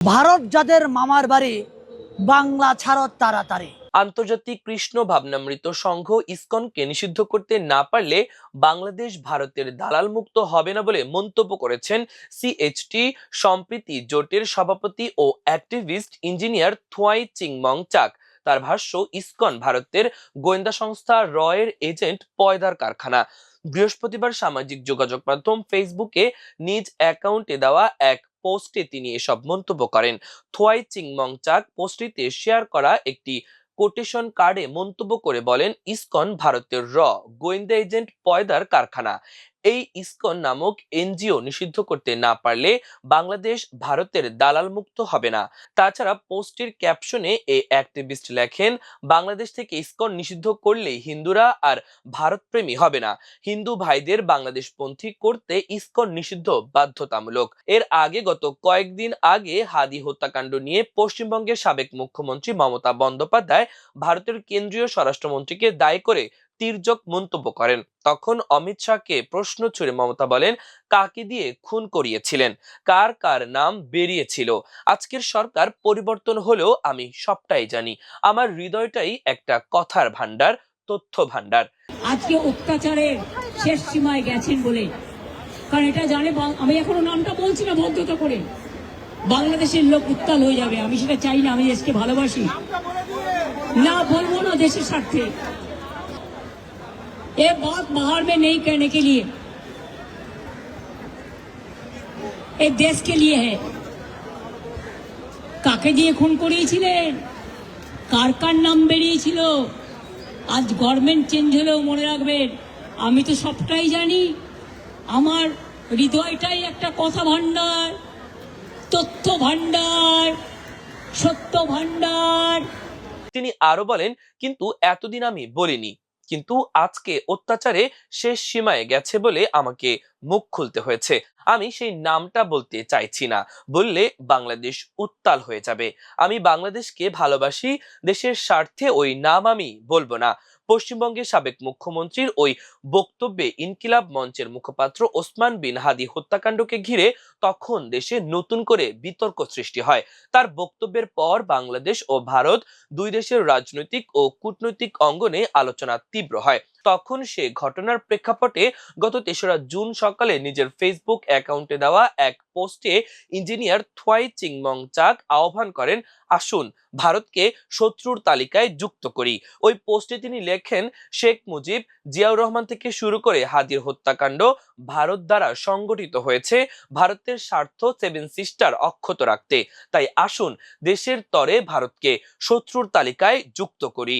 ভারত যাদের মামার বাড়ি, বাংলা ছাড়ো তাড়াতাড়ি। আন্তর্জাতিক কৃষ্ণ ভাবনামৃত সংঘ ইসকনকে নিষিদ্ধ করতে না পারলে বাংলাদেশ ভারতের দালাল মুক্ত হবে না বলে মন্তব্য করেছেন সিএইচটি সম্প্রীতি জোটের সভাপতি ও অ্যাক্টিভিস্ট ইঞ্জিনিয়ার থোয়াই চিংমং চাক। তার ভাষ্য, ইসকন ভারতের গোয়েন্দা সংস্থা রয়ের এজেন্ট পয়দার কারখানা। বৃহস্পতিবার সামাজিক যোগাযোগ মাধ্যম ফেসবুকে নিজ অ্যাকাউন্টে দেওয়া এক পোস্টে তিনি এসব মন্তব্য করেন। থোয়াই চিংমং চাক পোস্টটিতে শেয়ার করা একটি কোটেশন কার্ডে মন্তব্য করে বলেন, ইসকন ভারতের গোয়েন্দা এজেন্ট পয়দার কারখানা। এই ইসকন নামক এনজিও নিষিদ্ধ করতে না পারলে বাংলাদেশ ভারতের দালাল মুক্ত হবে না। তাছাড়া পোস্টের ক্যাপশনে এই অ্যাক্টিভিস্ট লেখেন, বাংলাদেশ থেকে ইসকন নিষিদ্ধ করলে হিন্দুরা আর ভারতপ্রেমী হবে না। হিন্দু ভাইদের বাংলাদেশপন্থী করতে ইসকন নিষিদ্ধ বাধ্যতামূলক। এর আগে গত কয়েকদিন আগে হাদি হত্যাকাণ্ড নিয়ে পশ্চিমবঙ্গের সাবেক মুখ্যমন্ত্রী মমতা বন্দ্যোপাধ্যায় ভারতের কেন্দ্রীয় স্বরাষ্ট্রমন্ত্রীকে দায়ী করে তির্যক মন্তব্য করেন। তখন অমিত শাহকে প্রশ্ন ছুড়ে মমতা বলেন, কাকে দিয়ে খুন করিয়েছিলেন, কার কার নাম বেরিয়েছিল। আজকের সরকার পরিবর্তন হলেও আমি সবটাই জানি। আমার হৃদয়টাই একটা কথার ভান্ডার, তথ্য ভান্ডার। আজকে অত্যাচারের শেষ সীমায় গেছেন বলে, কারণ এটা জানে, আমি এখনো নামটা বলছি না ভদ্রতা করে, বাংলাদেশের লোক উত্তাল হয়ে যাবে। আমি সেটা চাই না, আমি দেশকে ভালোবাসি, না বলবো না দেশের স্বার্থে। ये बात बाहर में नहीं कहने के लिए, ये देश के लिए है। কাকে দিয়ে খুন করিয়েছিলেন, কার কার নাম বেরিয়েছিল, আজ গভর্নমেন্ট চেঞ্জ হলেও মনে রাখবেন আমি তো সবটাই জানি। আমার হৃদয়টাই একটা কথা ভান্ডার, তথ্য ভান্ডার, সত্য ভান্ডার। তিনি আরো বলেন, কিন্তু এতদিন আমি বলিনি, কিন্তু আজকে অত্যাচারে শেষ সীমায় গেছে বলে আমাকে মুখ খুলতে হয়েছে। আমি সেই নামটা বলতে চাইছি না, বললে বাংলাদেশ উত্তাল হয়ে যাবে। আমি বাংলাদেশকে ভালোবাসি, দেশের স্বার্থে ওই নাম আমি বলবো না। পশ্চিমবঙ্গের সাবেক মুখ্যমন্ত্রীর ওই বক্তব্যে ইনকিলাব মঞ্চের মুখপাত্র ওসমান বিন হাদি হত্যাকাণ্ডকে ঘিরে তখন দেশে নতুন করে বিতর্ক সৃষ্টি হয়। তার বক্তব্যের পর বাংলাদেশ ও ভারত দুই দেশের রাজনৈতিক ও কূটনৈতিক অঙ্গনে আলোচনা তীব্র হয়। তখন সে ঘটনার প্রেক্ষাপটে গত ৩রা জুন সকালে নিজের ফেসবুক অ্যাকাউন্টে দেওয়া এক পোস্টে ইঞ্জিনিয়ার থোয়াই চিংমং চাক আহ্বান করেন, আসুন ভারতকে শত্রুর তালিকায় যুক্ত করি। ওই পোস্টে তিনি লেখেন, শেখ মুজিব, জিয়াউর রহমান থেকে শুরু করে হাদির হত্যাকাণ্ড ভারত দ্বারা সংগঠিত হয়েছে ভারতের স্বার্থ সেভেন সিস্টার অক্ষত রাখতে। তাই আসুন দেশের তরে ভারতকে শত্রুর তালিকায় যুক্ত করি।